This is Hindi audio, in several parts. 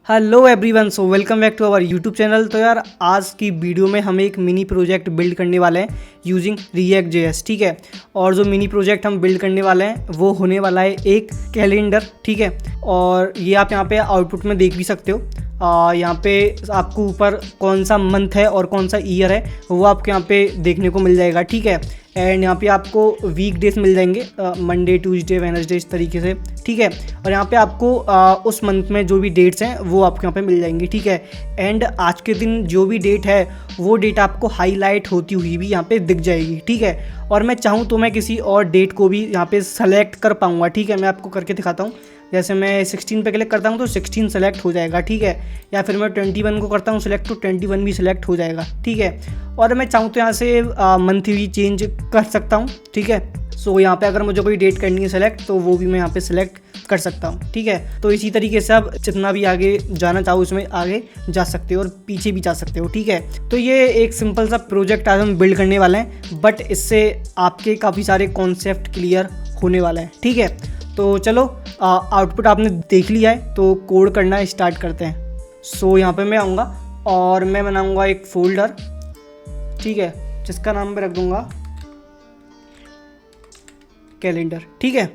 Hello everyone, so welcome back to our YouTube channel. तो यार आज की वीडियो में हम एक मिनी प्रोजेक्ट बिल्ड करने वाले हैं यूजिंग रिएक्ट जेएस। ठीक है, और जो मिनी प्रोजेक्ट हम बिल्ड करने वाले हैं वो होने वाला है एक कैलेंडर। ठीक है, और ये आप यहाँ पे आउटपुट में देख भी सकते हो। यहाँ पे आपको ऊपर कौन सा मंथ है और कौन सा ईयर है वो आपको यहाँ पे देखने को मिल जाएगा। ठीक है, एंड यहाँ पे आपको वीक डेज मिल जाएंगे, मंडे ट्यूसडे वेडनेसडे इस तरीके से। ठीक है, और यहाँ पे आपको उस मंथ में जो भी डेट्स हैं वो आपको यहाँ पे मिल जाएंगी। ठीक है, एंड आज के दिन जो भी डेट है वो डेट आपको हाईलाइट होती हुई भी यहाँ पे दिख जाएगी। ठीक है, और मैं चाहूँ तो मैं किसी और डेट को भी यहाँ पे सेलेक्ट कर पाऊँगा। ठीक है, मैं आपको करके दिखाता हूँ। जैसे मैं 16 पे क्लिक करता हूँ तो 16 सेलेक्ट हो जाएगा। ठीक है, या फिर मैं 21 को करता हूँ सेलेक्ट तो 21 भी सिलेक्ट हो जाएगा। ठीक है, और मैं चाहूँ तो यहाँ से मंथ भी चेंज कर सकता हूँ। ठीक है, सो यहाँ पे अगर मुझे कोई डेट करनी है सेलेक्ट तो वो भी मैं यहाँ पे सिलेक्ट कर सकता हूँ। ठीक है, तो इसी तरीके से आप जितना भी आगे जाना चाहो उसमें आगे जा सकते हो और पीछे भी जा सकते हो। ठीक है, तो ये एक सिंपल सा प्रोजेक्ट आज हम बिल्ड करने वाले हैं, बट इससे आपके काफ़ी सारे कॉन्सेप्ट क्लियर होने वाला है। ठीक है, तो चलो आउटपुट आपने देख लिया है तो कोड करना स्टार्ट करते हैं। सो यहाँ पे मैं आऊँगा और मैं बनाऊँगा एक फोल्डर। ठीक है, जिसका नाम मैं रख दूँगा कैलेंडर। ठीक है,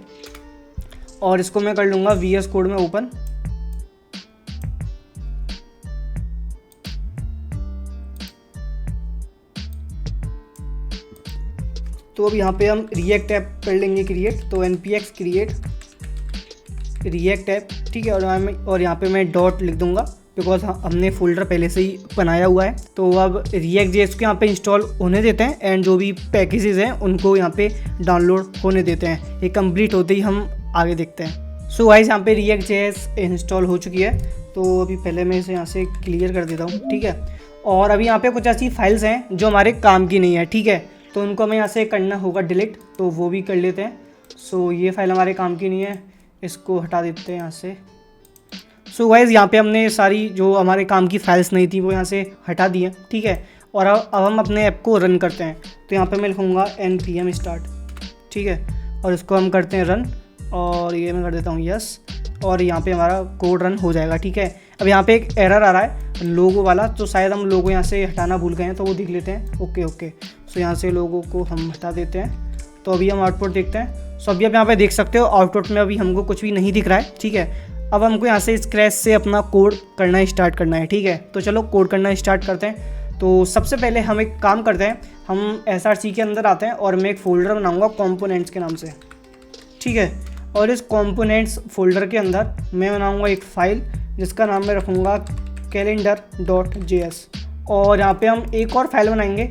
और इसको मैं कर लूँगा VS कोड में ओपन। तो अब यहाँ पे हम रिएक्ट ऐप कर लेंगे क्रिएट, तो npx क्रिएट रिएक्ट ऐप। ठीक है, और यहाँ पे मैं डॉट लिख दूंगा बिकॉज हमने फोल्डर पहले से ही बनाया हुआ है। तो अब रिएक्ट जेएस को यहाँ पे इंस्टॉल होने देते हैं एंड जो भी पैकेजेस हैं उनको यहाँ पे डाउनलोड होने देते हैं। ये कंप्लीट होते ही हम आगे देखते हैं। सो गाइस, यहाँ पे रिएक्ट जेएस इंस्टॉल हो चुकी है, तो अभी पहले मैं इसे यहाँ से क्लियर कर देता हूँ। ठीक है, और अभी यहाँ पे कुछ ऐसी फाइल्स हैं जो हमारे काम की नहीं है। ठीक है, तो उनको हमें यहाँ से करना होगा डिलीट, तो वो भी कर लेते हैं। सो ये फाइल हमारे काम की नहीं है, इसको हटा देते हैं यहाँ से। सो गाइस, यहाँ पे हमने सारी जो हमारे काम की फाइल्स नहीं थी वो यहाँ से हटा दी है। ठीक है, और अब हम अपने ऐप को रन करते हैं। तो यहाँ पे मैं लिखूँगा npm start। ठीक है, और इसको हम करते हैं रन, और ये मैं कर देता हूँ यस, और यहाँ पे हमारा कोड रन हो जाएगा। ठीक है, अब यहाँ पे एक एरर आ रहा है लोगो वाला, तो शायद हम लोगो यहाँ से हटाना भूल गए हैं, तो वो देख लेते हैं। ओके, सो यहाँ से लोगो को हम हटा देते हैं। तो अभी हम आउटपुट देखते हैं। सो अभी आप यहाँ पे देख सकते हो आउटपुट में अभी हमको कुछ भी नहीं दिख रहा है। ठीक है, अब हमको यहाँ से स्क्रैच से अपना कोड करना स्टार्ट करना है। ठीक है, तो चलो कोड करना स्टार्ट करते हैं। तो सबसे पहले हम एक काम करते हैं, हम SRC के अंदर आते हैं और मैं एक फ़ोल्डर बनाऊँगा कंपोनेंट्स के नाम से। ठीक है, और इस कंपोनेंट्स फोल्डर के अंदर मैं बनाऊँगा एक फ़ाइल जिसका नाम मैं रखूँगा calendar.js, और यहाँ पे हम एक और फाइल बनाएंगे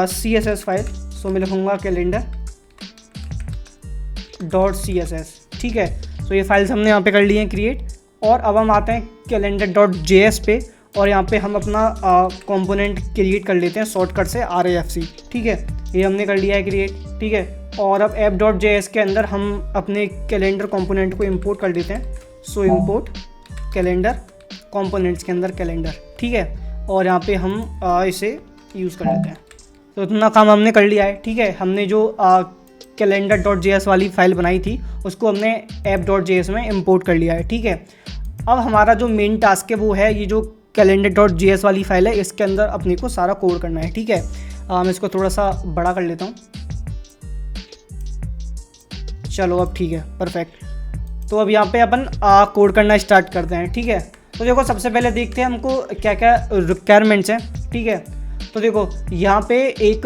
CSS फाइल। सो मैं लिखूँगा calendar.css। ठीक है, सो ये फाइल्स हमने यहाँ पे कर ली हैं क्रिएट, और अब हम आते हैं calendar.js पे, और यहाँ पे हम अपना कंपोनेंट क्रिएट कर लेते हैं शॉर्टकट से RAFC। ठीक है, ये हमने कर लिया है क्रिएट। ठीक है, और अब app.js के अंदर हम अपने कैलेंडर कंपोनेंट को इंपोर्ट कर देते हैं। सो इंपोर्ट कैलेंडर कंपोनेंट्स के अंदर कैलेंडर। ठीक है, और यहाँ पे हम इसे यूज़ कर लेते हैं। तो इतना काम हमने कर लिया है। ठीक है, हमने जो calendar.js वाली फाइल बनाई थी उसको हमने app.js में इंपोर्ट कर लिया है। ठीक है, अब हमारा जो मेन टास्क है वो है ये जो calendar.js वाली फाइल है, इसके अंदर अपने को सारा कोड करना है। ठीक है, मैं इसको थोड़ा सा बड़ा कर लेता हूँ। चलो अब ठीक है, परफेक्ट। तो अब यहाँ पे अपन कोड करना स्टार्ट करते हैं। ठीक है, तो देखो सबसे पहले देखते हैं हमको क्या क्या रिक्वायरमेंट्स हैं। ठीक है, तो देखो यहाँ पे एक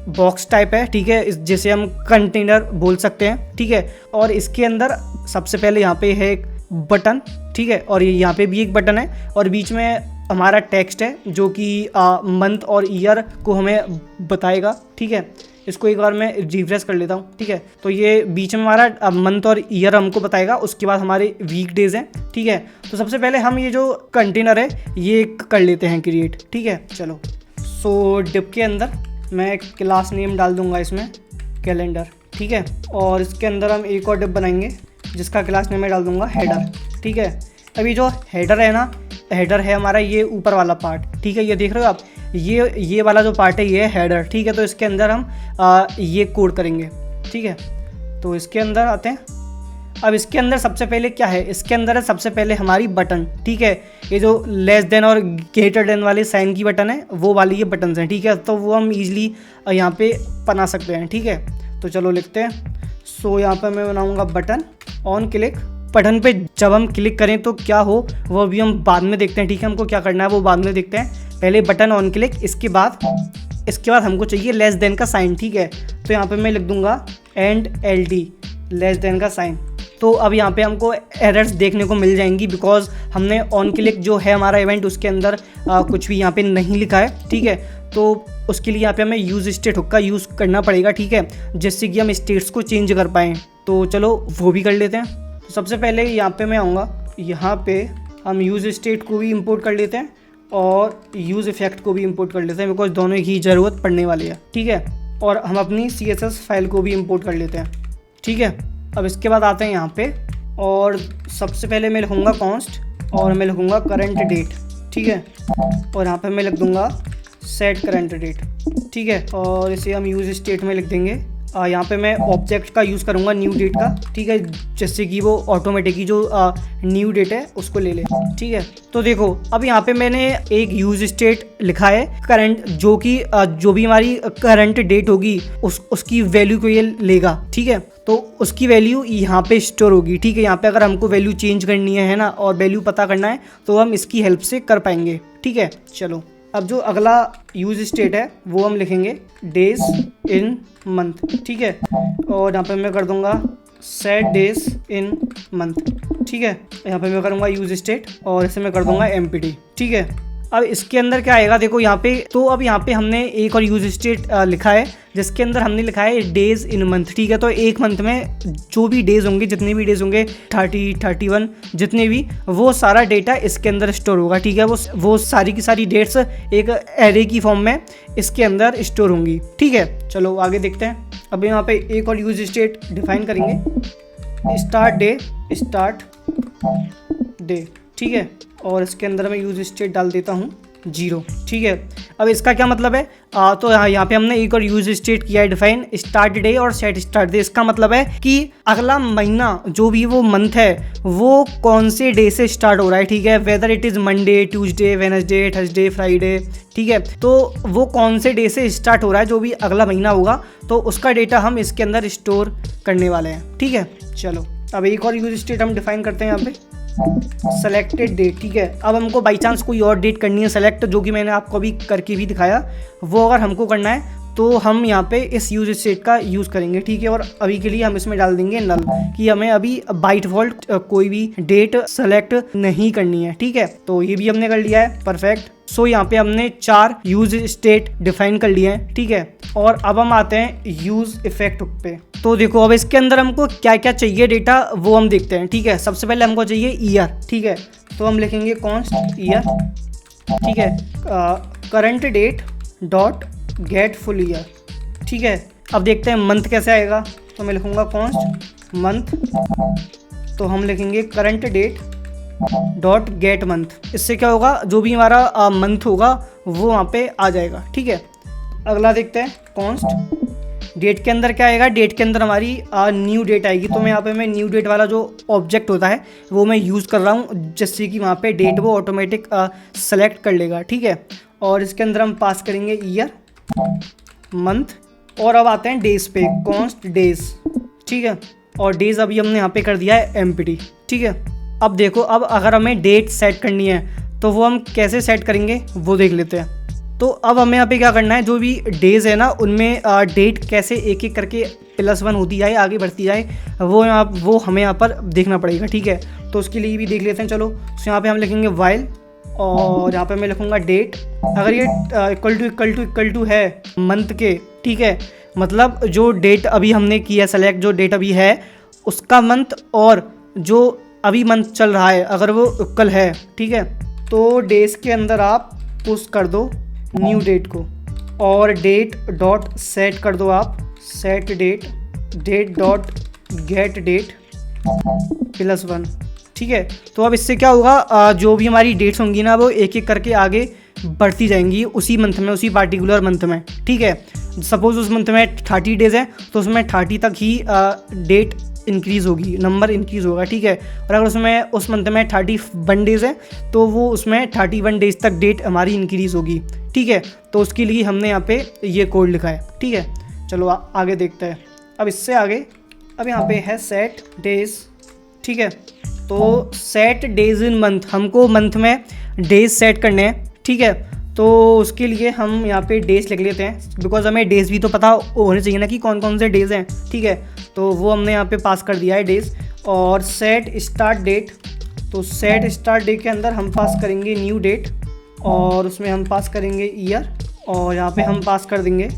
बॉक्स टाइप है। ठीक है, जिसे हम कंटेनर बोल सकते हैं। ठीक है, और इसके अंदर सबसे पहले यहाँ पे है एक बटन। ठीक है, और यहाँ पे भी एक बटन है, और बीच में हमारा टेक्स्ट है जो कि मंथ और ईयर को हमें बताएगा। ठीक है, इसको एक बार मैं रिफ्रेश कर लेता हूँ। ठीक है, तो ये बीच में हमारा मंथ और ईयर हमको बताएगा, उसके बाद हमारे वीक डेज हैं। ठीक है, तो सबसे पहले हम ये जो कंटेनर है ये कर लेते हैं क्रिएट। ठीक है, चलो। सो डिप के अंदर मैं क्लास नेम डाल दूंगा इसमें कैलेंडर। ठीक है, और इसके अंदर हम एक और डिप बनाएंगे जिसका क्लास नेम मैं डाल दूंगा हेडर। ठीक है, अभी जो हेडर है ना, हेडर है हमारा ये ऊपर वाला पार्ट। ठीक है, ये देख रहे हो आप, ये वाला जो पार्ट है ये है हेडर। ठीक है, तो इसके अंदर हम ये कोड करेंगे। ठीक है, तो इसके अंदर आते हैं अब इसके अंदर सबसे पहले क्या है, इसके अंदर है सबसे पहले हमारी बटन, ठीक है। ये जो लेस देन और ग्रेटर देन वाले साइन की बटन है वो वाली ये बटन्स हैं, ठीक है। तो वो हम ईजिली यहाँ पे बना सकते हैं, ठीक है। तो चलो लिखते हैं। सो यहाँ पे मैं बनाऊँगा बटन ऑन क्लिक। बटन पे जब हम क्लिक करें तो क्या हो वो अभी हम बाद में देखते हैं, ठीक है। हमको क्या करना है वो बाद में देखते हैं, पहले बटन ऑन क्लिक। इसके बाद हमको चाहिए लेस देन का साइन, ठीक है। तो यहाँ पे मैं लिख दूंगा एंड LD लेस देन का साइन। तो अब यहाँ पे हमको एरर्स देखने को मिल जाएंगी बिकॉज हमने ऑन क्लिक जो है हमारा इवेंट उसके अंदर कुछ भी यहाँ पे नहीं लिखा है, ठीक है। तो उसके लिए यहाँ पे हमें यूज़ स्टेट हुक का यूज़ करना पड़ेगा, ठीक है, जिससे कि हम स्टेट्स को चेंज कर पाएँ। तो चलो वो भी कर लेते हैं। तो सबसे पहले यहाँ पे मैं आऊँगा, यहाँ पे हम यूज़ स्टेट को भी इंपोर्ट कर लेते हैं और यूज़ इफेक्ट को भी इंपोर्ट कर लेते हैं बिकॉज दोनों की ज़रूरत पड़ने वाली है, ठीक है। और हम अपनी CSS फाइल को भी इंपोर्ट कर लेते हैं, ठीक है। अब इसके बाद आते हैं यहाँ पे और सबसे पहले मैं लिखूँगा कॉन्स्ट और मैं लिखूँगा करंट डेट, ठीक है। और यहाँ पे मैं लिख दूँगा सेट करंट डेट, ठीक है। और इसे हम यूज़ स्टेट में लिख देंगे। यहाँ पे मैं ऑब्जेक्ट का यूज़ करूँगा न्यू डेट का, ठीक है, जिससे कि वो ऑटोमेटिकली जो न्यू डेट है उसको ले ले, ठीक है। तो देखो अब यहाँ पे मैंने एक यूज़ स्टेट लिखा है करंट, जो कि जो भी हमारी करंट डेट होगी उसकी वैल्यू को ये लेगा, ठीक है। तो उसकी वैल्यू यहाँ पे स्टोर होगी, ठीक है। यहाँ पे अगर हमको वैल्यू चेंज करनी है ना, और वैल्यू पता करना है तो हम इसकी हेल्प से कर पाएंगे, ठीक है। चलो अब जो अगला यूज स्टेट है वो हम लिखेंगे डेज इन मंथ, ठीक है। और यहाँ पे मैं कर दूंगा सेट डेज इन मंथ, ठीक है। यहाँ पे मैं करूँगा यूज स्टेट और इसे मैं कर दूंगा empty, ठीक है। अब इसके अंदर क्या आएगा देखो यहाँ पे। तो अब यहाँ पे हमने एक और यूज स्टेट लिखा है जिसके अंदर हमने लिखा है डेज इन मंथ, ठीक है। तो एक मंथ में जो भी डेज होंगे, जितने भी डेज होंगे 30, 31 जितने भी, वो सारा डेटा इसके अंदर स्टोर होगा, ठीक है। वो सारी की सारी डेट्स एक एरे की फॉर्म में इसके अंदर स्टोर होंगी, ठीक है। चलो आगे देखते हैं। अब यहाँ पे एक और यूज स्टेट डिफाइन करेंगे, स्टार्ट डे, ठीक है। और इसके अंदर मैं यूज स्टेट डाल देता हूँ 0, ठीक है। अब इसका क्या मतलब है, तो यहाँ पे हमने एक और यूज स्टेट किया है डिफाइन स्टार्ट डे और सेट स्टार्ट डे। इसका मतलब है कि अगला महीना जो भी वो मंथ है वो कौन से डे से स्टार्ट हो रहा है, ठीक है। Whether it is Monday, Tuesday, Wednesday, Thursday, Friday, ठीक है। तो वो कौन से डे से स्टार्ट हो रहा है जो भी अगला महीना होगा, तो उसका डेटा हम इसके अंदर स्टोर करने वाले हैं, ठीक है। चलो अब एक और यूज स्टेट हम डिफाइन करते हैं यहाँ पे सेलेक्टेड डेट, ठीक है। अब हमको बाई चांस कोई और डेट करनी है सेलेक्ट, जो कि मैंने आपको अभी करके भी दिखाया, वो अगर हमको करना है तो हम यहाँ पे इस यूज स्टेट का यूज़ करेंगे, ठीक है। और अभी के लिए हम इसमें डाल देंगे नल, कि हमें अभी बाय डिफॉल्ट कोई भी डेट सेलेक्ट नहीं करनी है, ठीक है। तो ये भी हमने कर लिया है, परफेक्ट। सो यहाँ पे हमने 4 यूज स्टेट डिफाइन कर लिए हैं, ठीक है। और अब हम आते हैं यूज इफेक्ट हुक पे। तो देखो अब इसके अंदर हमको क्या क्या चाहिए डेटा वो हम देखते हैं, ठीक है। सबसे पहले हमको चाहिए ईयर, ठीक है। तो हम लिखेंगे कॉन्स्ट ईयर, ठीक है। Current date dot get full year, ठीक है। अब देखते हैं मंथ कैसे आएगा। तो मैं लिखूँगा कॉन्स्ट मंथ, तो हम लिखेंगे current date dot get month. इससे क्या होगा, जो भी हमारा मंथ होगा वो वहाँ पे आ जाएगा, ठीक है। अगला देखते हैं कॉन्स्ट डेट के अंदर क्या आएगा। डेट के अंदर हमारी न्यू डेट आएगी। तो मैं यहाँ पे मैं न्यू डेट वाला जो ऑब्जेक्ट होता है वो मैं यूज़ कर रहा हूँ, जिससे कि वहाँ पे डेट वो ऑटोमेटिक सेलेक्ट कर लेगा, ठीक है। और इसके अंदर हम पास करेंगे ईयर, मंथ, और अब आते हैं डेज पे, कॉन्स्ट डेज, ठीक है। और डेज अभी हमने यहाँ पे कर दिया है empty, ठीक है। अब देखो अब अगर हमें डेट सेट करनी है तो वो हम कैसे सेट करेंगे वो देख लेते हैं। तो अब हमें यहाँ पे क्या करना है, जो भी डेज है ना उनमें डेट कैसे एक एक करके +1 होती जाए, आगे बढ़ती जाए, वो हमें यहाँ पर देखना पड़ेगा, ठीक है। तो उसके लिए भी देख लेते हैं। चलो तो यहाँ पे हम लिखेंगे वाइल, और यहाँ पे मैं लिखूँगा डेट। अगर ये इक्वल टू है मंथ के, ठीक है, मतलब जो डेट अभी हमने किया सेलेक्ट, जो डेट अभी है उसका मंथ और जो अभी मंथ चल रहा है अगर वो इक्वल है, ठीक है, तो डेज के अंदर आप पुश कर दो न्यू डेट को, और डेट डॉट सेट कर दो आप set date dot get date +1, ठीक है। तो अब इससे क्या होगा, जो भी हमारी डेट्स होंगी ना वो एक एक करके आगे बढ़ती जाएंगी उसी मंथ में, उसी पार्टिकुलर मंथ में, ठीक है। सपोज़ उस मंथ में 30 डेज़ है तो उसमें 30 तक ही डेट इंक्रीज़ होगी, नंबर इंक्रीज़ होगा, ठीक है। और अगर उसमें उस मंथ में 31 डेज़ हैं तो वो उसमें 31 डेज़ तक डेट हमारी इंक्रीज़ होगी, ठीक है। तो उसके लिए हमने यहाँ पे ये कोड लिखा है, ठीक है। चलो आगे देखते हैं। अब इससे आगे अब यहाँ पे है सेट डेज़, ठीक है। तो सेट डेज़ इन मंथ, हमको मंथ में डेज़ सेट करने हैं, ठीक है। तो उसके लिए हम यहाँ पे डेज़ लिख लेते हैं, बिकॉज हमें डेज़ भी तो पता होने चाहिए ना कि कौन कौन से डेज़ हैं, ठीक है। तो वो हमने यहाँ पे पास कर दिया है डेज़। और सेट स्टार्ट डेट, तो सेट स्टार्ट डेट के अंदर हम पास करेंगे न्यू डेट, और उसमें हम पास करेंगे ईयर, और यहाँ पे हम पास कर देंगे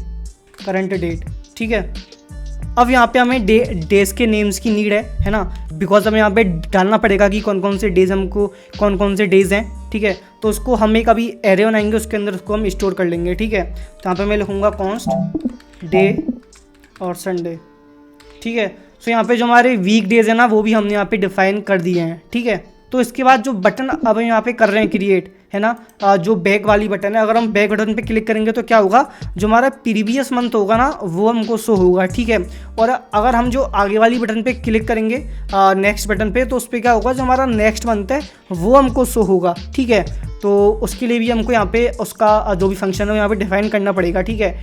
करंट डेट, ठीक है। अब यहाँ पे हमें डेज़ के नेम्स की नीड है ना, बिकॉज हमें यहाँ पे डालना पड़ेगा कि कौन कौन से डेज़ हमको कौन कौन से डेज़ हैं, ठीक है। तो उसको हम एक अभी एरे बनाएंगे, उसके अंदर उसको हम स्टोर कर लेंगे, ठीक है। तो यहाँ पे मैं लिखूँगा कॉन्स्ट डे और संडे, ठीक है। सो यहाँ पे जो हमारे वीक डेज़ है ना वो भी हमने यहाँ पे डिफाइन कर दिए हैं, ठीक है। तो इसके बाद जो बटन अब हम यहाँ पे कर रहे हैं क्रिएट, है ना, जो बैक वाली बटन है, अगर हम बैक बटन पे क्लिक करेंगे तो क्या होगा, जो हमारा प्रीवियस मंथ होगा ना वो हमको शो होगा, ठीक है। और अगर हम जो आगे वाली बटन पे क्लिक करेंगे नेक्स्ट बटन पे, तो उस पर क्या होगा, जो हमारा नेक्स्ट मंथ है वो हमको शो होगा, ठीक है। तो उसके लिए भी हमको यहाँ पे उसका जो भी फंक्शन है यहाँ पे डिफाइन करना पड़ेगा, ठीक है।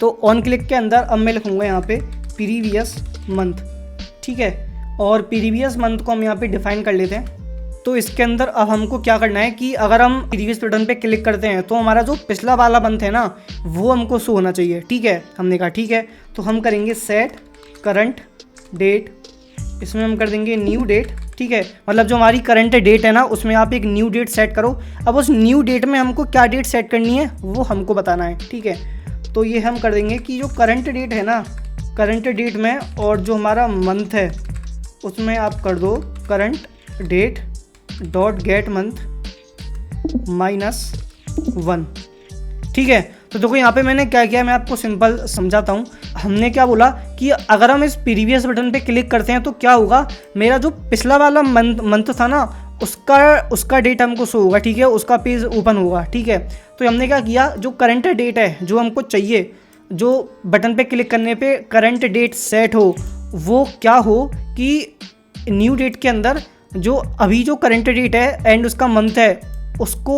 तो ऑन क्लिक के अंदर अब मैं लिखूँगा यहाँ पे प्रीवियस मंथ, ठीक है। और प्रीवियस मंथ को हम यहाँ पे डिफाइन कर लेते हैं। तो इसके अंदर अब हमको क्या करना है कि अगर हम प्रीवियस बटन पे क्लिक करते हैं तो हमारा जो पिछला वाला मंथ है ना वो हमको शो होना चाहिए, ठीक है। हमने कहा ठीक है, तो हम करेंगे सेट करंट डेट, इसमें हम कर देंगे न्यू डेट, ठीक है। मतलब जो हमारी करंट डेट है ना उसमें आप एक न्यू डेट सेट करो। अब उस न्यू डेट में हमको क्या डेट सेट करनी है वो हमको बताना है, ठीक है। तो ये हम कर देंगे कि जो करंट डेट है ना, करंट डेट में और जो हमारा मंथ है उसमें आप कर दो current date dot get month -1, ठीक है। तो देखो यहाँ पे मैंने क्या किया, मैं आपको सिंपल समझाता हूँ। हमने क्या बोला कि अगर हम इस प्रीवियस बटन पे क्लिक करते हैं तो क्या होगा, मेरा जो पिछला वाला मंथ था ना उसका डेट हमको शो होगा, ठीक है, उसका पेज ओपन होगा, ठीक है। तो हमने क्या किया, जो करंट डेट है जो हमको चाहिए, जो बटन पे क्लिक करने पे करंट डेट सेट हो, वो क्या हो कि न्यू डेट के अंदर जो अभी जो करंट डेट है एंड उसका मंथ है उसको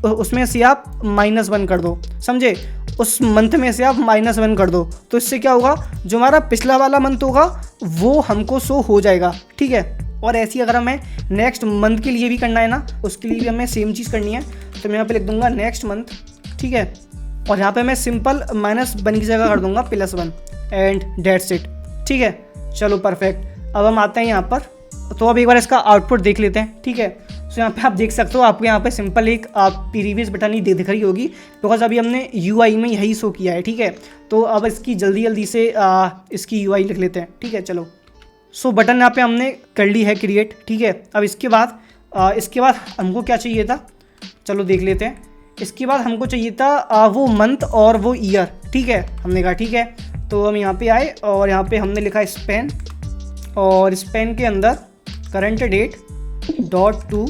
उसमें से आप -1 कर दो, समझे। उस मंथ में से आप -1 कर दो, तो इससे क्या होगा, जो हमारा पिछला वाला मंथ होगा वो हमको शो हो जाएगा, ठीक है। और ऐसी अगर हमें नेक्स्ट मंथ के लिए भी करना है ना, उसके लिए भी हमें सेम चीज़ करनी है। तो मैं यहाँ पे लिख दूंगा नेक्स्ट मंथ, ठीक है। और यहाँ पे मैं सिंपल -1 की जगह कर दूंगा +1 एंड डेट्स इट, ठीक है। चलो परफेक्ट। अब हम आते हैं यहाँ पर, तो अब एक बार इसका आउटपुट देख लेते हैं, ठीक है। तो यहाँ पे आप देख सकते हो, आपको यहाँ पे सिंपल एक प्रीवियस बटन ही दिख रही होगी, बिकॉज अभी हमने UI में यही शो किया है, ठीक है। तो अब इसकी जल्दी से इसकी UI लिख लेते हैं, ठीक है। चलो, सो बटन यहाँ पे हमने कर ली है क्रिएट, ठीक है। अब इसके बाद हमको क्या चाहिए था, चलो देख लेते हैं। इसके बाद हमको चाहिए था वो मंथ और वो ईयर, ठीक है। हमने कहा ठीक है, तो हम यहाँ पे आए और यहाँ पे हमने लिखा स्पेन, और स्पेन के अंदर current date .to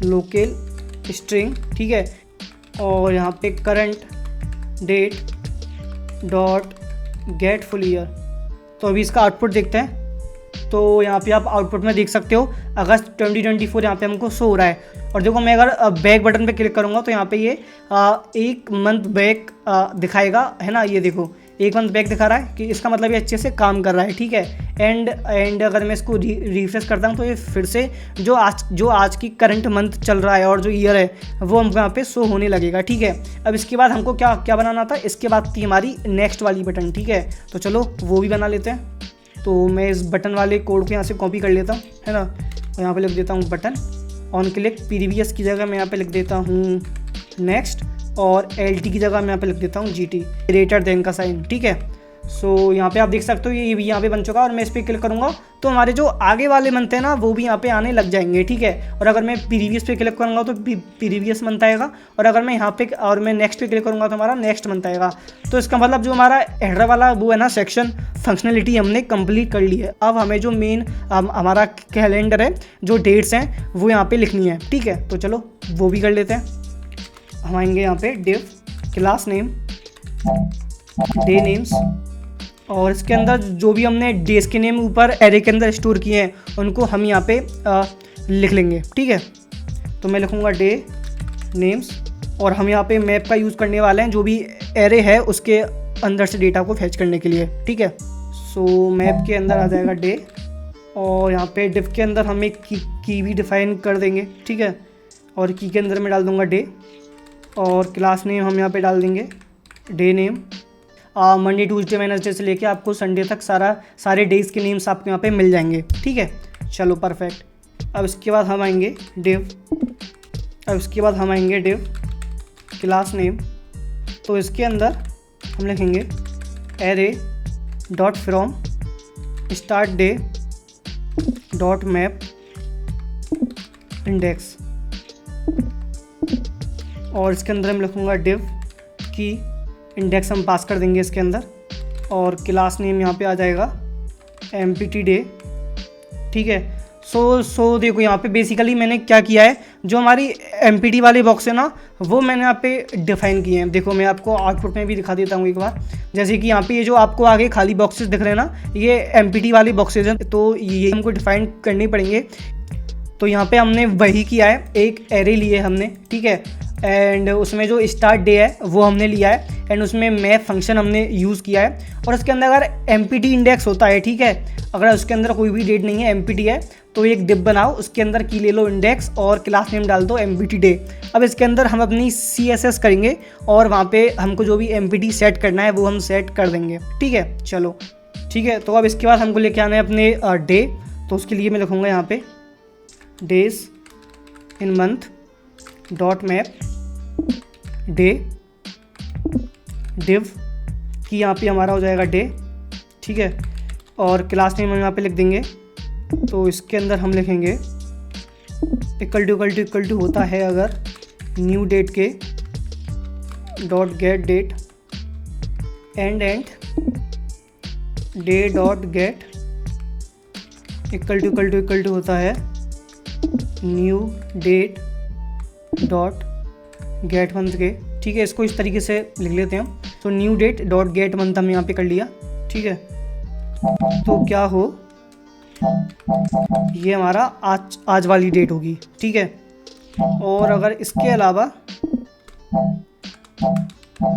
local string, ठीक है। और यहाँ पे करंट डेट .गेट फुल ईयर। तो अभी इसका आउटपुट देखते हैं। तो यहाँ पे आप आउटपुट में देख सकते हो अगस्त 2024 यहाँ पे हमको शो हो रहा है। और देखो मैं अगर बैक बटन पे क्लिक करूँगा तो यहाँ पे ये एक मंथ बैक दिखाएगा, है ना। ये देखो एक मंथ बैक दिखा रहा है कि इसका मतलब ये अच्छे से काम कर रहा है, ठीक है। एंड अगर मैं इसको रिफ्रेश करता हूँ तो ये फिर से जो आज की करंट मंथ चल रहा है और जो ईयर है वो हमको यहाँ पे शो होने लगेगा, ठीक है। अब इसके बाद हमको क्या बनाना था, इसके बाद थी हमारी नेक्स्ट वाली बटन, ठीक है। तो चलो वो भी बना लेते हैं। तो मैं इस बटन वाले कोड को यहाँ से कॉपी कर लेता हूँ, है ना। और यहाँ पे लिख देता हूँ बटन ऑन क्लिक, प्रीवियस की जगह मैं यहाँ पे लिख देता हूँ नेक्स्ट, और LT की जगह मैं यहाँ पे लिख देता हूँ GT ग्रेटर देन का साइन, ठीक है। सो यहाँ पे आप देख सकते हो ये भी यहाँ पे बन चुका है। और मैं इस पर क्लिक करूँगा तो हमारे जो आगे वाले मंथ है ना वो भी यहाँ पे आने लग जाएंगे, ठीक है। और अगर मैं प्रीवियस पे क्लिक करूँगा तो प्रीवियस मंथ आएगा, और अगर मैं यहाँ पे और मैं नेक्स्ट पे क्लिक करूँगा तो हमारा नेक्स्ट मंथ आएगा। तो इसका मतलब जो हमारा हेडर वाला वो है ना सेक्शन फंक्शनलिटी हमने कंप्लीट कर ली है। अब हमें जो मेन हमारा कैलेंडर है, जो डेट्स हैं वो यहाँ पे लिखनी है, ठीक है। तो चलो वो भी कर लेते हैं। हम आएंगे यहाँ पे div class name, day names, और इसके अंदर जो भी हमने डेज के नेम ऊपर एरे के अंदर स्टोर किए हैं उनको हम यहाँ पे लिख लेंगे, ठीक है। तो मैं लिखूँगा डे नेम्स, और हम यहाँ पे मैप का यूज़ करने वाले हैं जो भी एरे है उसके अंदर से डेटा को फैच करने के लिए, ठीक है। सो मैप के अंदर आ जाएगा डे, और यहाँ पे डिफ के अंदर हम एक की भी डिफाइन कर देंगे, ठीक है। और की के अंदर मैं डाल दूँगा डे, और क्लास नेम हम यहाँ पे डाल देंगे day name. Monday Tuesday Wednesday से लेके आपको संडे तक सारे डेज के नेम्स आपको यहाँ पे मिल जाएंगे, ठीक है। चलो परफेक्ट। अब इसके बाद हम आएंगे डिव क्लास नेम। तो इसके अंदर हम लिखेंगे array dot from start day dot map index, और इसके अंदर हम लिखूँगा डिव की इंडेक्स हम पास कर देंगे इसके अंदर, और क्लास नेम यहाँ पे आ जाएगा एम्प्टी डे, ठीक है। सो देखो यहाँ पे बेसिकली मैंने क्या किया है, जो हमारी एम्प्टी वाले बॉक्स है ना वो मैंने यहाँ पे डिफाइन किए हैं। देखो मैं आपको आउटपुट में भी दिखा देता हूँ एक बार। जैसे कि यहाँ पे ये जो आपको आगे खाली बॉक्सेस दिख रहे हैं ना, ये एम्प्टी वाले बॉक्सेस हैं, तो ये हमको डिफाइन करने पड़ेंगे। तो यहाँ पे हमने वही किया है, एक एरे लिए हमने, ठीक है, एंड उसमें जो स्टार्ट डे है वो हमने लिया है, एंड उसमें मैप फंक्शन हमने यूज़ किया है। और उसके अंदर अगर एम्प्टी इंडेक्स होता है, ठीक है, अगर उसके अंदर कोई भी डेट नहीं है, एम्प्टी है, तो एक डिव बनाओ, उसके अंदर की ले लो इंडेक्स और क्लास नेम डाल दो एम्प्टी डे। अब इसके अंदर हम अपनी CSS करेंगे और वहाँ पे हमको जो भी एम्प्टी सेट करना है वो हम सेट कर देंगे, ठीक है। चलो ठीक है, तो अब इसके बाद हमको लेके आना है अपने डे। तो उसके लिए मैं लिखूँगा यहाँ पे days in month dot map day div की यहाँ पे हमारा हो जाएगा डे, ठीक है। और क्लास नेम हम यहाँ पे लिख देंगे। तो इसके अंदर हम लिखेंगे इक्वल टू होता है अगर न्यू डेट के dot get date and day dot get equal to होता है new date dot get month के, ठीक है। इसको इस तरीके से लिख लेते हैं हम। तो new date dot get month हम यहाँ पे कर लिया, ठीक है। तो क्या हो, ये हमारा आज वाली डेट होगी, ठीक है। और अगर इसके अलावा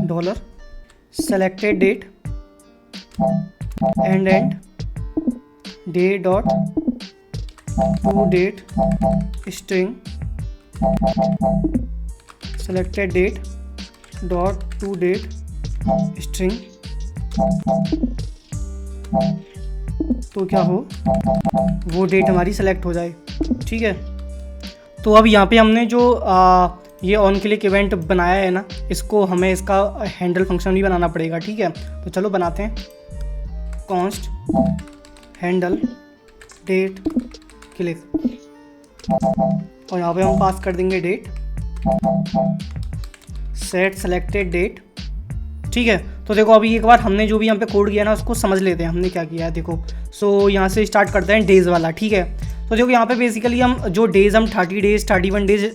dollar selected date and day dot to date string selected date dot to date string, तो क्या हो वो डेट हमारी सेलेक्ट हो जाए, ठीक है। तो अब यहाँ पे हमने जो ये ऑन क्लिक इवेंट बनाया है ना, इसको हमें इसका हैंडल फंक्शन भी बनाना पड़ेगा, ठीक है। तो चलो बनाते हैं। कॉन्स्ट हैंडल डेट क्लिक, और यहाँ पे हम पास कर देंगे डेट सेट सेलेक्टेड डेट, ठीक है। तो देखो अभी एक बार हमने जो भी यहाँ पे कोड किया ना उसको समझ लेते हैं हमने क्या किया है। देखो सो यहाँ से स्टार्ट करते हैं डेज़ वाला, ठीक है। तो देखो यहाँ पे बेसिकली हम जो डेज़ हम 30 डेज़ 31 डेज़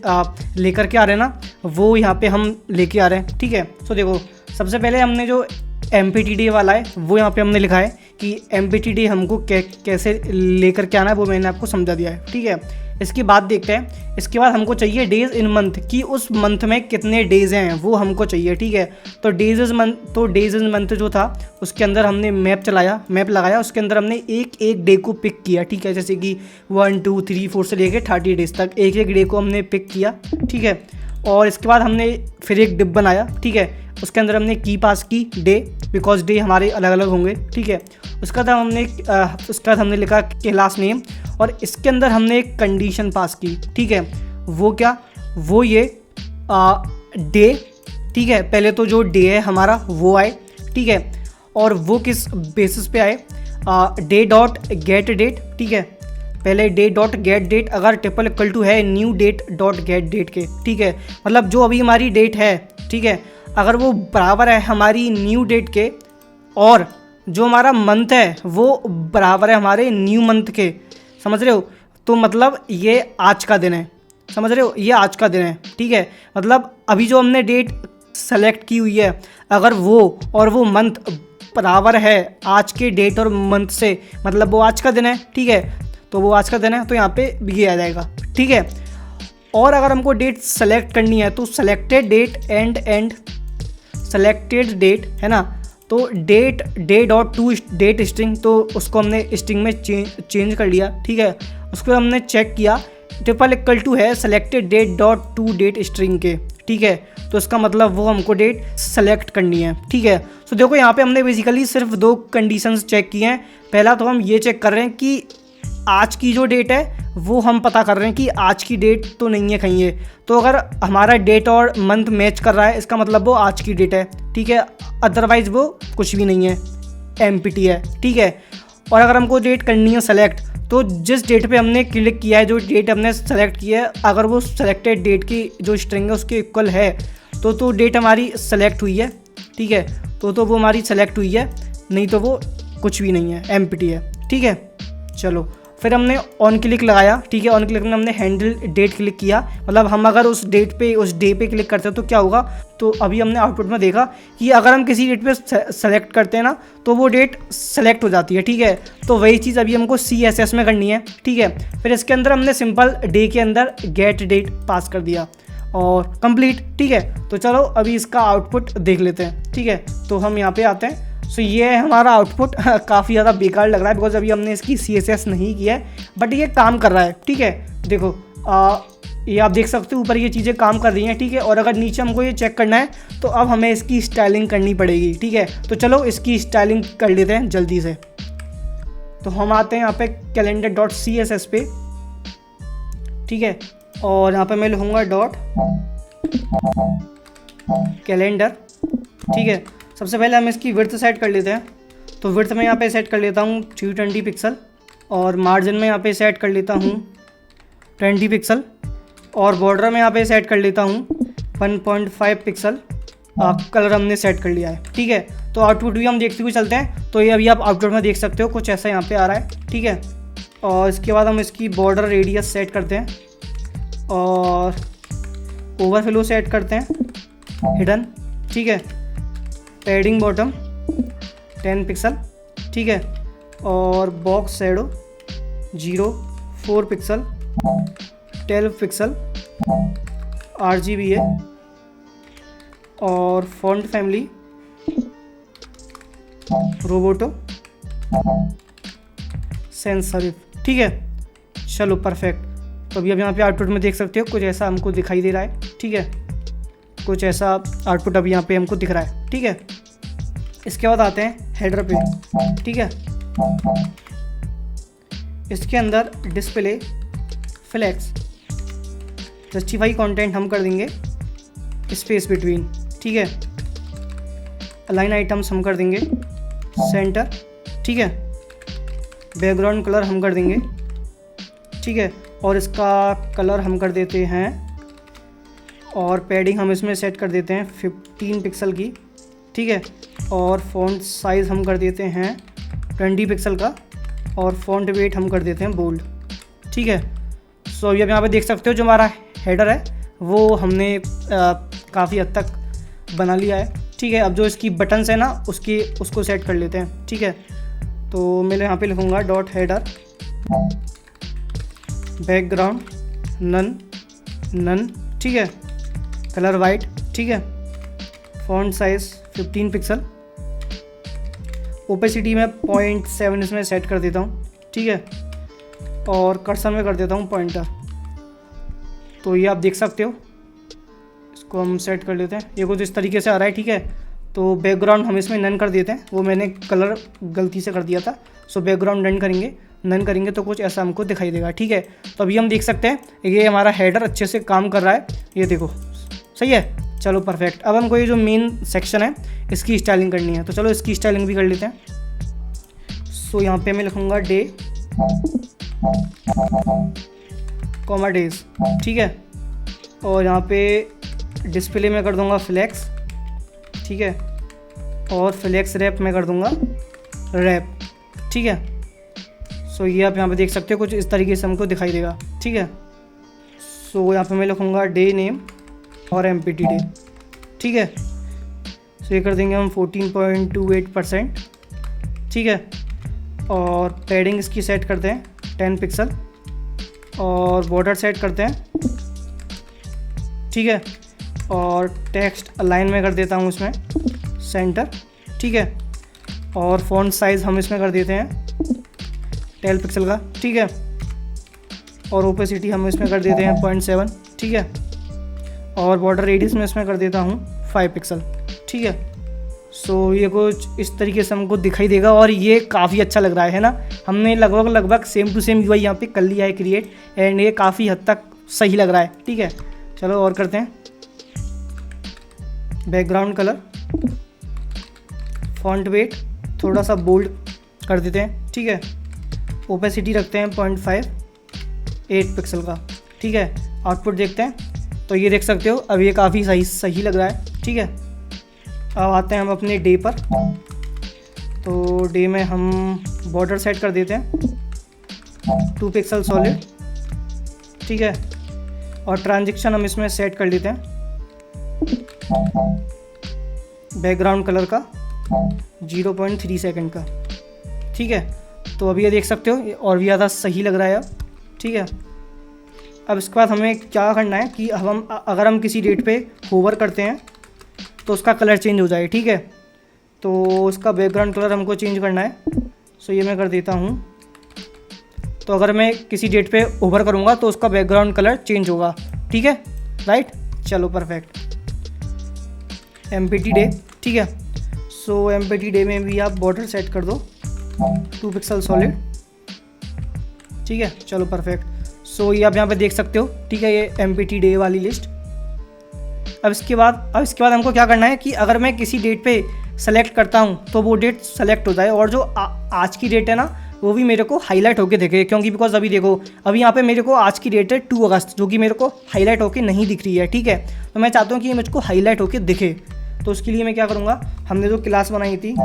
लेकर के आ रहे हैं ना, वो यहाँ पे हम लेके आ रहे हैं, ठीक है। तो देखो सबसे पहले हमने जो एम्प्टी डे वाला है वो यहाँ पे हमने लिखा है कि एम्प्टी डे हमको कैसे लेकर के आना है, वो मैंने आपको समझा दिया है, ठीक है। इसके बाद देखते हैं, इसके बाद हमको चाहिए डेज़ इन मंथ कि उस मंथ में कितने डेज़ हैं वो हमको चाहिए, ठीक है। तो डेज़ इन मंथ जो था उसके अंदर हमने मैप लगाया, उसके अंदर हमने एक एक डे को पिक किया, ठीक है। जैसे कि 1 2 3 4 से लेके 30 डेज़ तक एक एक डे को हमने पिक किया, ठीक है। और इसके बाद हमने फिर एक डिव बनाया, ठीक है। उसके अंदर हमने की पास की डे, बिकॉज डे हमारे अलग अलग होंगे, ठीक है। उसके बाद हमने लिखा क्लास नेम, और इसके अंदर हमने एक कंडीशन पास की, ठीक है। वो क्या, वो ये डे, ठीक है। पहले तो जो डे है हमारा वो आए, ठीक है। और वो किस बेसिस पे आए, डे डॉट गेट डेट, ठीक है। पहले डे डॉट गेट डेट अगर ट्रिपल इक्वल टू है new date dot get date के, ठीक है। मतलब जो अभी हमारी डेट है, ठीक है, अगर वो बराबर है हमारी न्यू डेट के, और जो हमारा मंथ है वो बराबर है हमारे न्यू मंथ के, समझ रहे हो। तो मतलब ये आज का दिन है, समझ रहे हो, ये आज का दिन है, ठीक है। मतलब अभी जो हमने डेट सेलेक्ट की हुई है, अगर वो और वो मंथ बराबर है आज के डेट और मंथ से, मतलब वो आज का दिन है, ठीक है, तो वो आज का दिन है तो यहाँ पे ये आ जाएगा, ठीक है। और अगर हमको डेट सेलेक्ट करनी है तो selected date and selected date है ना, तो day dot to date string, तो उसको हमने स्ट्रिंग में चेंज कर लिया, ठीक है। उसको हमने चेक किया ट्रिपल इक्वल टू है selected date dot to date string के, ठीक है, तो इसका मतलब वो हमको डेट सेलेक्ट करनी है, ठीक है। तो देखो यहाँ पे हमने बेसिकली सिर्फ 2 कंडीशंस चेक किए हैं। पहला तो हम ये चेक कर रहे हैं कि आज की जो डेट है वो हम पता कर रहे हैं कि आज की डेट तो नहीं है कहीं ये, तो अगर हमारा डेट और मंथ मैच कर रहा है इसका मतलब वो आज की डेट है, ठीक है, अदरवाइज वो कुछ भी नहीं है, एम्प्टी है, ठीक है। और अगर हमको डेट करनी है सेलेक्ट, तो जिस डेट पे हमने क्लिक किया है, जो डेट हमने सेलेक्ट किया है, अगर वो सेलेक्टेड डेट की जो स्ट्रिंग है उसके इक्वल है तो डेट हमारी सेलेक्ट हुई है, ठीक है, तो वो हमारी सेलेक्ट हुई है, नहीं तो वो कुछ भी नहीं है, एम्प्टी है, ठीक है। चलो फिर हमने ऑन क्लिक लगाया, ठीक है, ऑन क्लिक में हमने हैंडल डेट क्लिक किया, मतलब हम अगर उस डेट पे उस डे पे क्लिक करते हैं तो क्या होगा, तो अभी हमने आउटपुट में देखा कि अगर हम किसी डेट पे सेलेक्ट करते हैं ना तो वो डेट सेलेक्ट हो जाती है, ठीक है। तो वही चीज़ अभी हमको CSS में करनी है, ठीक है। फिर इसके अंदर हमने सिंपल डे के अंदर गेट डेट पास कर दिया और कंप्लीट, ठीक है। तो चलो अभी इसका आउटपुट देख लेते हैं, ठीक है। तो हम यहाँ पे आते हैं, सो ये है हमारा आउटपुट। काफ़ी ज़्यादा बेकार लग रहा है बिकॉज अभी हमने इसकी CSS नहीं किया है, बट ये काम कर रहा है, ठीक है। देखो ये आप देख सकते हो ऊपर ये चीज़ें काम कर रही हैं, ठीक है। और अगर नीचे हमको ये चेक करना है तो अब हमें इसकी स्टाइलिंग करनी पड़ेगी, ठीक है। तो चलो इसकी स्टाइलिंग कर लेते हैं जल्दी से। तो हम आते हैं यहाँ पे calendar.css पे, ठीक है, और यहाँ पे मैं लिखूँगा डॉट कैलेंडर, ठीक है। सबसे पहले हम इसकी विड्थ सेट कर लेते हैं, तो विड्थ में यहाँ पे सेट कर लेता हूँ 320 पिक्सल और मार्जिन में यहाँ पे सेट कर लेता हूँ 20 पिक्सल और बॉर्डर में यहाँ पे सेट कर लेता हूँ 1.5 पिक्सल। कलर हमने सेट कर लिया है, ठीक है। तो आउटपुट भी हम देखते हुए चलते हैं, तो ये अभी आप आउटपुट में देख सकते हो कुछ ऐसा यहाँ पे आ रहा है, ठीक है। और इसके बाद हम इसकी बॉर्डर रेडियस सेट करते हैं और ओवरफ्लो सेट करते हैं हिडन, ठीक है। पैडिंग बॉटम 10 पिक्सल, ठीक है। और box shadow 0.4 pixel 12 pixel RGB है और font family Roboto sans serif, ठीक है। चलो परफेक्ट। तो अभी आप यहाँ पे आउटपुट में देख सकते हो कुछ ऐसा हमको दिखाई दे रहा है, ठीक है, कुछ ऐसा आउटपुट अभी यहाँ पे हमको दिख रहा है, ठीक है। इसके बाद आते हैं हेडर पे, ठीक है। इसके अंदर डिस्प्ले फ्लेक्स जस्टिफाई कंटेंट हम कर देंगे स्पेस बिटवीन, ठीक है। अलाइन आइटम्स हम कर देंगे सेंटर, ठीक है। बैकग्राउंड कलर हम कर देंगे, ठीक है। और इसका कलर हम कर देते हैं और पैडिंग हम इसमें सेट कर देते हैं 15 पिक्सल की, ठीक है। और फ़ॉन्ट साइज़ हम कर देते हैं 20 पिक्सल का और फ़ॉन्ट वेट हम कर देते हैं बोल्ड, ठीक है। सो अभी आप यहाँ पे देख सकते हो जो हमारा हेडर है वो हमने काफ़ी हद तक बना लिया है, ठीक है। अब जो इसकी बटन्स है ना उसको सेट कर लेते हैं, ठीक है। तो मैं यहाँ पे लिखूँगा डॉट हेडर बैकग्राउंड नन, ठीक है। कलर वाइट, ठीक है। फॉन्ट साइज़ 15 पिक्सल, ओपेसिटी में 0.7 इसमें सेट कर देता हूँ, ठीक है। और कर्सर में कर देता हूँ पॉइंटर। तो ये आप देख सकते हो, इसको हम सेट कर लेते हैं, ये कुछ इस तरीके से आ रहा है, ठीक है। तो बैकग्राउंड हम इसमें नन कर देते हैं, वो मैंने कलर गलती से कर दिया था। सो बैकग्राउंड नन करेंगे तो कुछ ऐसा हमको दिखाई देगा, ठीक है। तो अभी हम देख सकते हैं ये हमारा हेडर अच्छे से काम कर रहा है, ये देखो सही है। चलो परफेक्ट। अब हमको ये जो मेन सेक्शन है इसकी स्टाइलिंग करनी है, तो चलो इसकी स्टाइलिंग भी कर लेते हैं। सो यहाँ पे मैं लिखूँगा डे कॉमा डेज, ठीक है। और यहाँ पे डिस्प्ले में कर दूँगा फ्लेक्स, ठीक है। और फ्लेक्स रैप में कर दूँगा रैप, ठीक है। सो ये आप यहाँ पे देख सकते हो कुछ इस तरीके से हमको दिखाई देगा, ठीक है। सो यहाँ पे मैं लिखूँगा डे नेम और एम्प्टी डे, ठीक है। सो सो ये कर देंगे हम 14.28%, ठीक है। और पैडिंग इसकी सेट करते हैं 10 पिक्सल और बॉर्डर सेट करते हैं, ठीक है। और टेक्स्ट अलाइन में कर देता हूँ इसमें सेंटर, ठीक है। और फ़ॉन्ट साइज़ हम इसमें कर देते हैं 12 पिक्सल का, ठीक है। और ओपेसिटी हम इसमें कर देते हैं 0.7, ठीक है। और बॉर्डर रेडियस में इसमें कर देता हूँ 5 पिक्सल, ठीक है। सो ये कुछ इस तरीके से हमको दिखाई देगा और ये काफ़ी अच्छा लग रहा है ना। हमने लगभग सेम टू सेम यूआई यहाँ पे कर लिया है क्रिएट, एंड ये काफ़ी हद तक सही लग रहा है, ठीक है। चलो और करते हैं। बैकग्राउंड कलर, फॉन्ट वेट थोड़ा सा बोल्ड कर देते हैं, ठीक है। ओपेसिटी रखते हैं 0.58 पिक्सल का, ठीक है। आउटपुट देखते हैं तो ये देख सकते हो अब ये काफ़ी सही लग रहा है, ठीक है। अब आते हैं हम अपने डे पर। तो डे में हम बॉर्डर सेट कर देते हैं 2 पिक्सल सॉलिड, ठीक है। और ट्रांजिशन हम इसमें सेट कर लेते हैं बैकग्राउंड कलर का 0.3 सेकंड का, ठीक है। तो अभी ये देख सकते हो ये और भी ज़्यादा सही लग रहा है अब, ठीक है। अब इसके बाद हमें क्या करना है कि अगर हम किसी डेट पे होवर करते हैं तो उसका कलर चेंज हो जाए, ठीक है। तो उसका बैकग्राउंड कलर हमको चेंज करना है। सो ये मैं कर देता हूँ। तो अगर मैं किसी डेट पे होवर करूँगा तो उसका बैकग्राउंड कलर चेंज होगा, ठीक है, राइट। चलो परफेक्ट। एम्प्टी डे, ठीक है। सो एम्प्टी डे में भी आप बॉर्डर सेट कर दो 2 पिक्सल सॉलिड, ठीक है। चलो परफेक्ट। सो ये आप यहाँ पे देख सकते हो, ठीक है, ये एम्प्टी डे वाली लिस्ट। अब इसके बाद हमको क्या करना है कि अगर मैं किसी डेट पे सेलेक्ट करता हूँ तो वो डेट सेलेक्ट हो जाए और जो आज की डेट है ना वो भी मेरे को हाईलाइट होके दिखे, क्योंकि बिकॉज अभी देखो अभी यहाँ पे मेरे को आज की डेट है 2 अगस्त जो कि मेरे को हाईलाइट होके नहीं दिख रही है, ठीक है। तो मैं चाहता हूँ कि ये मुझको हाईलाइट होके दिखे। तो उसके लिए मैं क्या करूँगा, हमने जो क्लास बनाई थी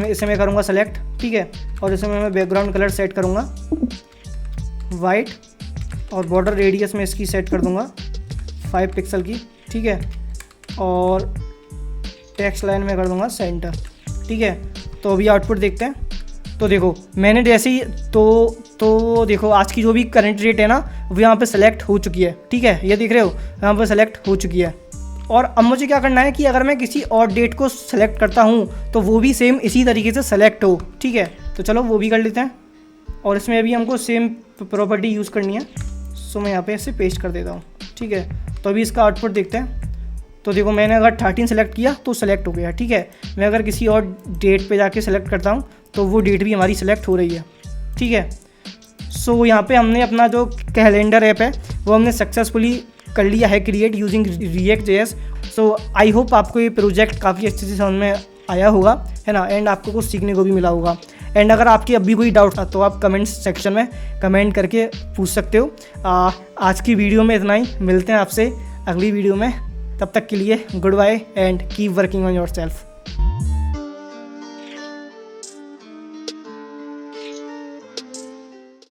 इसे मैं करूँगा सेलेक्ट, ठीक है। और इसमें मैं बैकग्राउंड कलर सेट करूँगा वाइट और बॉर्डर रेडियस में इसकी सेट कर दूँगा 5 पिक्सल की, ठीक है। और टेक्स्ट लाइन में कर दूँगा सेंटर, ठीक है। तो अभी आउटपुट देखते हैं। तो देखो मैंने जैसे ही तो देखो आज की जो भी करंट डेट है ना वो यहाँ पे सेलेक्ट हो चुकी है, ठीक है। ये देख रहे हो यहाँ पे सेलेक्ट हो चुकी है। और अब मुझे क्या करना है कि अगर मैं किसी और डेट को सेलेक्ट करता हूँ तो वो भी सेम इसी तरीके से सेलेक्ट हो, ठीक है। तो चलो वो भी कर लेते हैं। और इसमें अभी हमको सेम प्रॉपर्टी यूज़ करनी है। सो मैं यहाँ पे इसे पेस्ट कर देता हूँ, ठीक है। तो अभी इसका आउटपुट देखते हैं। तो देखो मैंने अगर 13 सेलेक्ट किया तो सेलेक्ट हो गया, ठीक है। मैं अगर किसी और डेट पे जाके सेलेक्ट करता हूँ तो वो डेट भी हमारी सेलेक्ट हो रही है, ठीक है। सो यहाँ पे हमने अपना जो कैलेंडर ऐप है वो हमने सक्सेसफुली कर लिया है create using React.js। So I hope आपको ये प्रोजेक्ट काफ़ी अच्छे से समझ में आया होगा, है ना, एंड आपको कुछ सीखने को भी मिला होगा। एंड अगर आपकी अभी कोई डाउट था तो आप कमेंट सेक्शन में कमेंट करके पूछ सकते हो। आज की वीडियो में इतना ही, मिलते हैं आपसे अगली वीडियो में। तब तक के लिए goodbye and keep working on yourself.